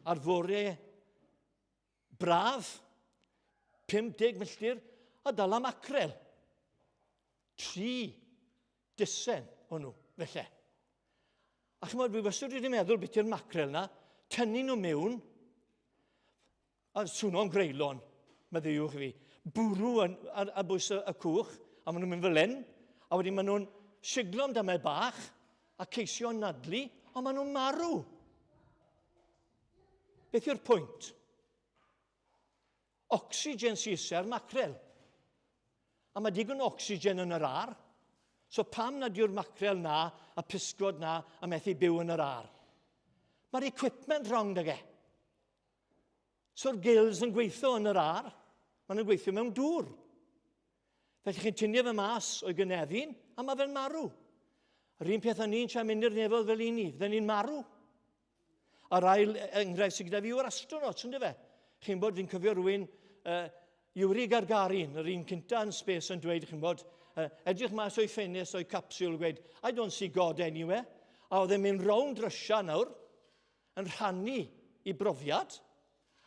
ar fore braf, 50 milltir, a dala macrel. 3 dysen o'n nhw, felly. A chymod, fi wastad wedi meddwl beth yw'r macrel na, tynnu nhw mewn, a swno'n greulon, meddiwch fi, bwrw ar bwys y cwch, a maen nhw'n mynd fel un, a wedyn maen nhw'n siglo am damau bach, a ceisio nadlu, a maen nhw'n marw. Beth yw'r pwynt? Ocsigen sy'n iser macrel. A mae digon o ocsigen yn yr ar. So pam nad yw'r macrel na, a pysgod na, a methu byw yn yr ar? Mae'r equipment wrong dy ge. So'r gills yn gweithio yn yr ar, maen nhw'n gweithio mewn dŵr. Felly chi'n tynnu fe mas o'i gyneddin, a mae fe'n marw. Yr un peth o'n i'n siarad mynd i'r nefoedd fel un ni, fydden ni'n marw. A'r ail enghraifft sydd gyda fi yw'r astronauts, ynddo fe? Chi'n bod, fi'n cyfio rhywun, Yuri Gagarin, yr un cynta yn space yn dweud, chi'n bod, edrych mas o'i ffenest o'i capsiwl, gweud, I don't see God anywhere. A oedd e'n mynd rownd Russia nawr, yn rhannu i brofiad,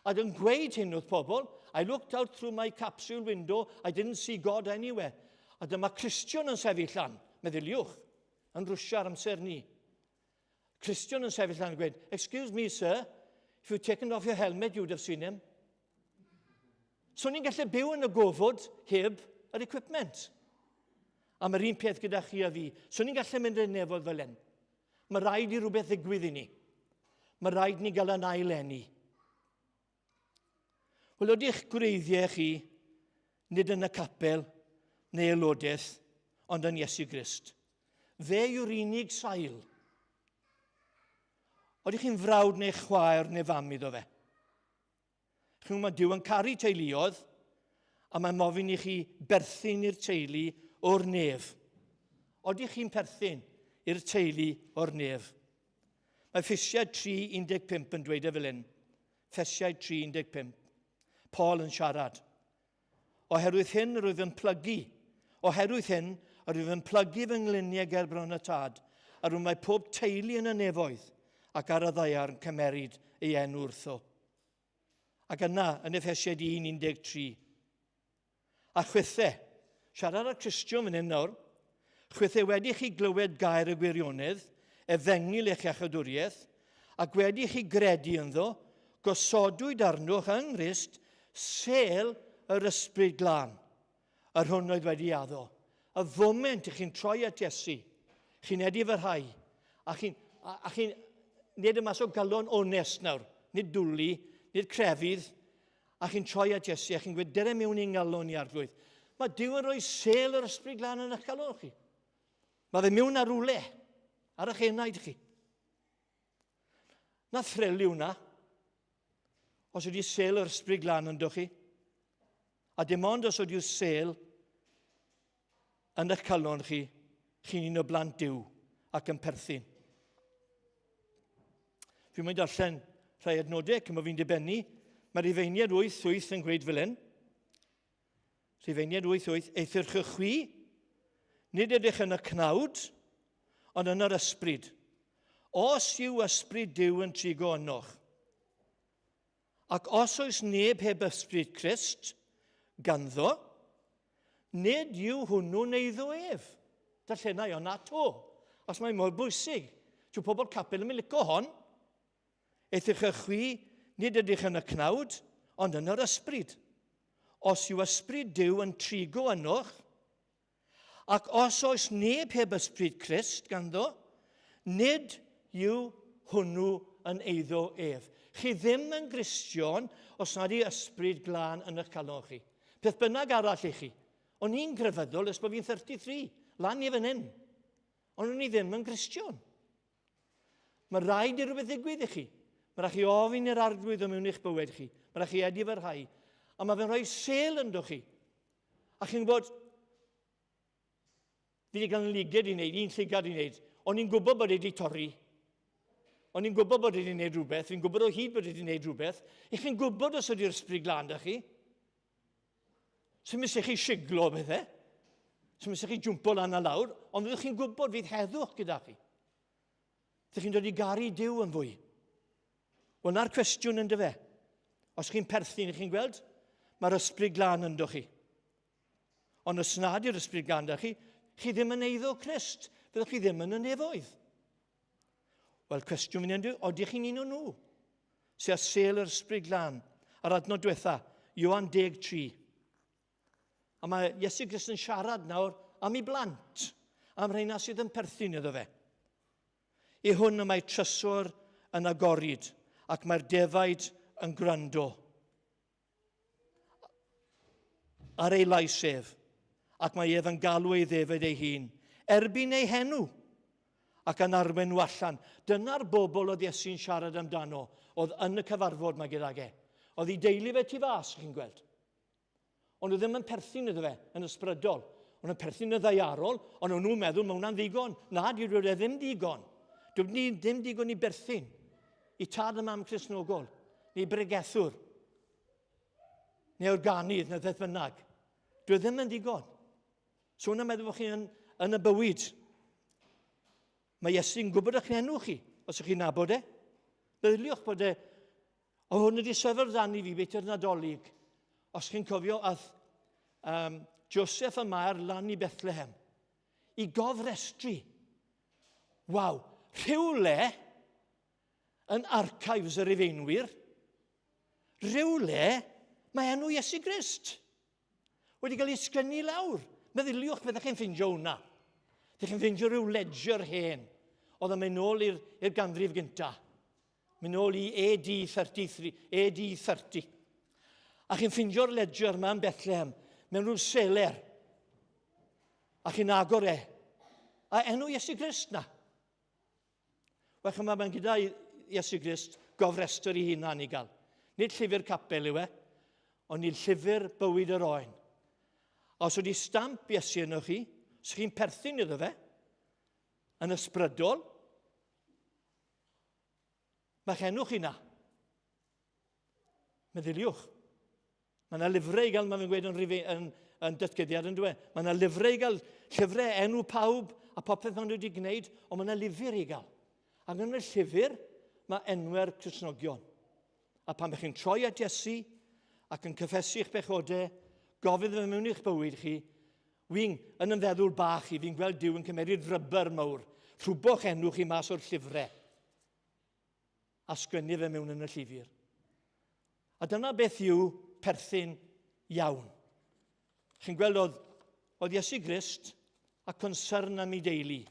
a yn gweud hyn wrth pobl, I looked out through my capsule window, I didn't see God anywhere. A dyma Cristion yn sefyll lan, meddyliwch, yn Rwsia ar amser ni. Cristion yn sefyll lan yn gweud, excuse me, sir, if you'd taken off your helmet, you'd have seen him. So ni'n gallu byw yn y gofod heb yr equipment. A mae'r un peth gyda chi a fi. So ni'n gallu mynd i'r nefoedd fel hyn. Mae rhaid i rhywbeth ddigwydd i ni. Mae rhaid ni gael yn aileni. Wel, odi'ch gwreiddiau chi, nid yn y capel neu aelodaeth, ond yn Iesu Grist. Fe yw'r unig sail. Odych chi'n frawd neu chwaer neu fam iddo fe? Chwn mae Dyw yn caru teuluoedd, a mae'n mofyn i chi berthyn i'r teulu o'r nef. Odych chi'n perthyn i'r teulu o'r nef? Mae Ffesiaid 3:15 yn dweud e fel hyn. Ffesiaid 3:15. Paul yn siarad. Oherwydd hyn roedd yn plygu. Oherwydd hyn roedd yn plygu fy nglyniau ger bron y tad, a rwy'n mae pob teulu yn y nefoedd ac ar y ddaiar yn cymeryd ei enw wrtho. Ac yna, yn Ffesiaid 1:13. A chwythau, siarad â'r Cristion fan hyn nawr, chwythau wedi chi glywed gair y gwirionedd, efengil eich iachadwriaeth, ac wedi chi gredu ynddo, gosodwyd arnwch yng Nghrist sel yr ysbryd glân, yr hwn oedd wedi addo. Y foment i chi'n troi at Iesu, chi'n edifyrhau, a chi'n nid y mas o galon onest nawr, nid dwlu, nid crefydd, a chi'n troi at Iesu, a chi'n gweud, dere mewn i'n galon i arglwydd. Mae Dyw yn rhoi sel yr ysbryd glân yn eich galon chi. Mae fe mewn ar rwle, ar eich enaid chi. Na threliw na, os ydy sel yr ysbryd glân yn dych chi, a dim ond os ydyw sel yn eich calon chi, chi'n un o blant Dyw ac yn perthyn. Fi'n mynd darllen rhai adnodau, cym o fi'n dibennu. Mae Rifeiniad 8:8 yn gweud fel hyn. Rifeiniad 8:8, eithirch y chwi, nid ydych yn y cnawd, ond yn yr ysbryd. Os yw ysbryd Dyw yn trigo ynoch. Ac os oes neb heb ysbryd Crist, ganddo, nid yw hwnnw'n eiddo ef. Darllenau o'na to. Os mae'n mor bwysig. Dyw pobl capel yn mynd licio hon. Eithirch y chwi, nid ydych yn y cnawd, ond yn yr ysbryd. Os yw ysbryd Dyw yn trigo ynoch, ac os oes neb heb ysbryd Crist ganddo, nid yw hwnnw yn eiddo ef. Chi ddim yn Gristion os nad yw ysbryd glân yn eich calon chi. Peth bynnag arall i chi. O'n i'n grefyddol ys bod fi'n 33, lan i fan hyn. Ond o'n i ddim yn Gristion. Mae rhaid i rhywbeth ddigwydd i chi. Mae rhaid chi ofyn i'r arglwydd o mewn eich bywyd chi. Mae rhaid chi edifyrhau. A mae fe'n rhoi sel ynddo chi. A chi'n gwybod, fi wedi cael yn liged i wneud, un llygad i wneud. O'n i'n gwybod bod wedi torri. O'n i'n gwybod bod wedi wneud rhywbeth. Fi'n gwybod o hyd bod wedi wneud rhywbeth. I chi'n gwybod os ydy'r ysbryd glân da chi. Sy'n mysig chi siglo bethau. Sy'n mysig chi jwmpo lan a lawr. Ond fyddwch chi'n gwybod fydd heddwch gyda chi. Fyddwch chi'n dod i garu Dyw yn fwy. Wel, na'r cwestiwn yn dy fe. Os chi'n perthyn, chi'n gweld, mae'r ysbryd glân ynddo chi. Ond os nad yw'r ysbryd glân da chi, chi ddim yn eiddo Crist. Fyddwch chi ddim yn y nefoedd. Wel, cwestiwn fy'n ynddo, odych chi'n un o nhw? Sy'n sel yr ysbryd glân. Ar adnod diwetha, Ioan 10:3. A mae Iesu Grist yn siarad nawr am ei blant, am rheina sydd yn perthyn iddo fe. I hwn y mae tryswr yn agorid, ac mae'r defaid yn gwrando. Ar ei lais ef, ac mae ef yn galw ei ddefyd ei hun, erbyn ei henw, ac yn arwen nhw allan. Dyna'r bobl oedd Iesu'n siarad amdano, oedd yn y cyfarfod mae gyda ge. Oedd ei deulu fe tu fas, chi'n gweld. Ond nhw ddim yn perthyn iddo fe yn ysbrydol. O'n nhw'n perthyn y ddaiarol, ond o'n nhw'n meddwl mae hwnna'n ddigon. Na, di roedd e ddim digon. Dwi'n ni ddim digon i berthyn i tad y mam Crisnogol, neu bregethwr, neu organydd, neu beth bynnag. Dwi ddim yn digon. So hwnna'n meddwl bod chi yn y bywyd. Mae Iesu'n gwybod eich enw chi, os ych chi'n nabod e. Meddyliwch bod e, o hwn wedi sefyll dan i fi beth i'r Nadolig. Os chi'n cofio, ath Joseph a Mair lan i Bethlehem i gofrestru. Waw, rhywle yn archives yr Ufeinwyr, rhywle mae enw Iesu Grist wedi cael ei sgwennu lawr. Meddyliwch byddech chi'n ffindio hwnna. Ydych chi'n ffindio rhyw ledger hen, oedd yn mynd nôl i'r ganrif gyntaf. Mynd nôl i AD 30. A chi'n ffindio'r ledger yma yn Bethlehem, mewn rhyw seler. A chi'n agor e. A enw Iesu Grist na. Wel, chyma, mae'n gyda Iesu Grist gofrestr I hunan I gael. Nid llyfr capel yw e, ond nid llyfr bywyd yr oen. A os wedi stamp Iesu yno chi, os chi'n perthyn iddo fe, yn ysbrydol, mae'ch enw chi na. Meddyliwch. Mae yna lyfrau I gael, mae'n gweud yn datgyddiad yn dweud. Mae yna lyfrau I gael, llyfrau enw pawb a popeth maen nhw wedi gwneud, ond mae yna lyfr I gael. Ac yn y llyfr, mae enwau'r Cristnogion. A pan bych chi'n troi at Iesu ac yn cyffesu eich bechodau, gofydd fe mewn i'ch bywyd chi, yn yn feddwl bach I, fi'n gweld Duw yn cymeryd rybr mawr, rhwbo'ch enw chi mas o'r llyfrau, a sgwennu fe mewn yn y llyfr. A dyna beth yw perthyn iawn. Chi'n gweld oedd Iesu Grist a concern am ei deulu.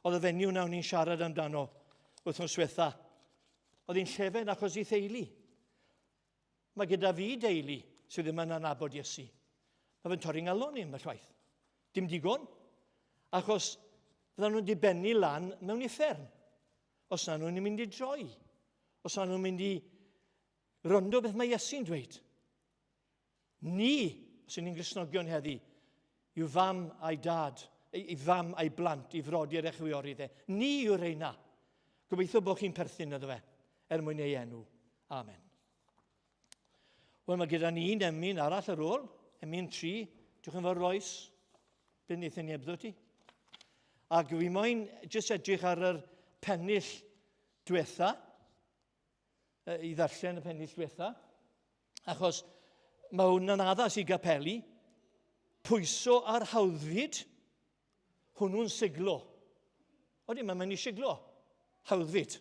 Oedd y fenyw nawn ni'n siarad amdano wythnos diwetha. Oedd hi'n llefen achos ei theulu. Mae gyda fi deulu sydd ddim yn anabod Iesu. Mae fe'n torri ngalon I yma llwaith. Dim digon. Achos fydden nhw'n dibennu lan mewn uffern. Os na nhw'n mynd I droi. Os na nhw'n mynd I rondo beth mae Iesu'n dweud. Ni, os ni'n Gristnogion heddi, yw fam a'i dad, I fam a'i blant, I frodi'r echwiorydd e. Ni yw'r reina. Gobeithio bod chi'n perthyn iddo fe, mwyn ei enw. Amen. Wel, mae gyda ni un emyn arall ar ôl, emyn 3, diolch yn fawr Roes, be wnaethon ni ebddo ti. Ac fi moyn jyst edrych ar yr pennill diwetha, I ddarllen y pennill diwetha, achos mae hwn yn addas I gapeli, pwyso ar hawddfyd, hwnnw'n siglo. Odi, mae'n mynd I siglo. Hawddfyd.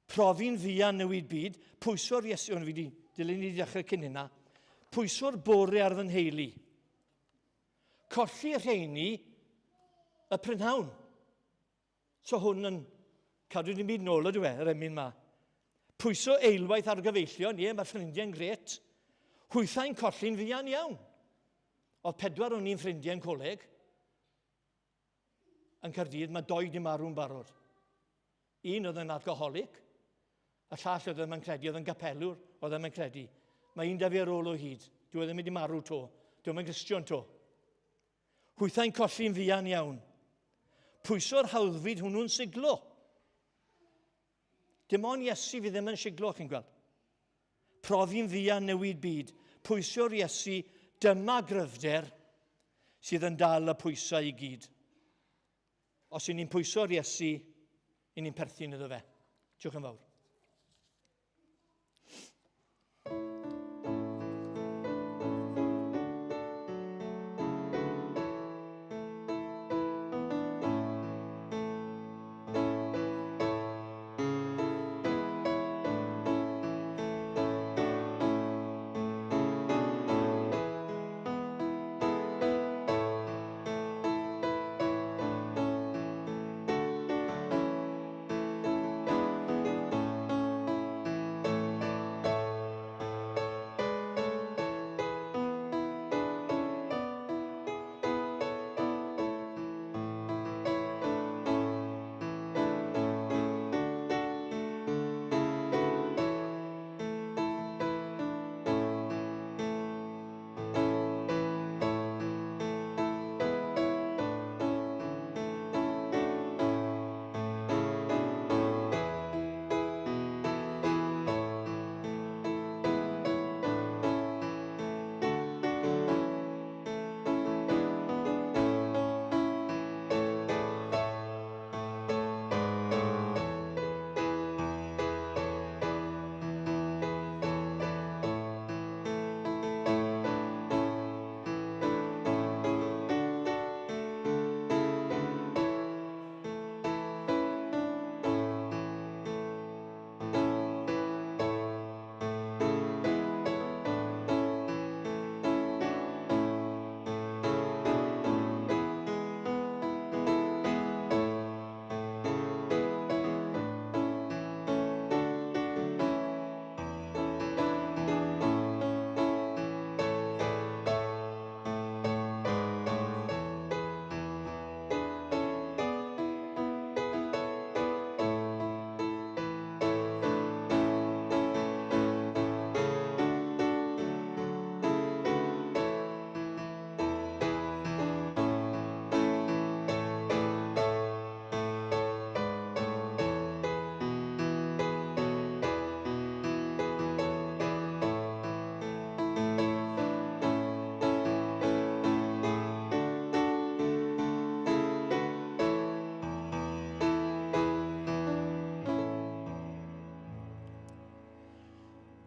Profi'n fian newid byd, pwyso'r Iesu, ond fi wedi dilyn I ddechrau cyn hynna, pwyso'r bore ar fy nheulu. Colli rheini y prynhawn. So hwn yn cadw dim byd nôl ydw yr emyn ma. Pwyso eilwaith ar gyfeillio, nie, mae'r ffrindiau'n gret. Hwythau'n colli'n fian iawn. Oedd 4 o'n i'n ffrindiau'n coleg. Yn Caerdydd, mae 2 di marw'n barod. Un oedd yn alcoholic, a llall oedd yn credu, oedd yn gapelwr, oedd yn credu. Mae un da fi ar ôl o hyd. Dwi oedd yn mynd I marw to. Dwi yn Gristion to. Hwythau'n colli'n fian iawn. Pwyso'r hawddfyd hwnnw'n siglo. Dim ond Iesu fi ddim yn siglo, chi'n gweld. Profi'n fian newid byd. Pwyso'r Iesu, dyma gryfder sydd yn dal y pwysau I gyd. Os y'n ni'n pwyso'r Iesu, y'n ni'n perthyn iddo fe. Diolch yn fawr.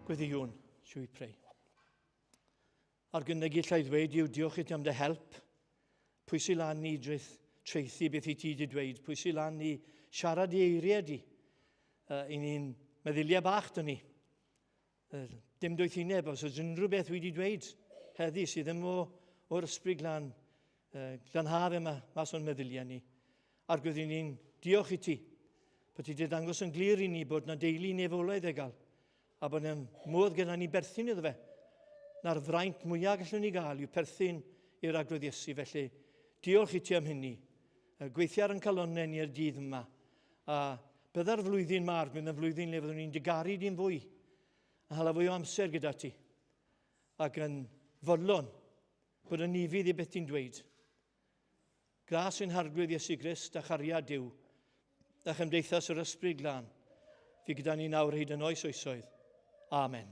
Gwyddiwn, shall we pray. Ar gynnig I llai ddweud yw diolch I ti am dy help. Pwy sy'n lan ni treithi beth I ti di dweud. Pwy sy'n lan ni siarad I eiriau di. I ni'n meddyliau bach dyn ni. Dim dwyth uneb, os oes unrhyw beth wedi dweud heddi sydd ddim o'r ysbryd glanhaf yma mas o'n meddyliau ni. Ar gwyddi ni'n diolch I ti. Bod ti wedi dangos yn glir I ni bod na deulu nefolaeth gael. A bod yna'n modd gyda ni berthyn iddo fe. Na'r fraint mwyaf gallwn ni gael yw perthyn i'r agwedd Iesu. Felly, diolch I ti am hynny. Gweithio ar yn calonnau ni'r dydd yma. A bydda'r flwyddyn ma'r, bydd y flwyddyn le fyddwn ni'n digaru di'n fwy. A hala fwy o amser gyda ti. Ac yn fodlon bod yn nifydd I beth ti'n dweud. Gras yn harglwydd Iesu Grist a chariad Duw. A chymdeithas yr ysbryd glân. Fi gyda ni nawr hyd yn oes oesoedd. Amen.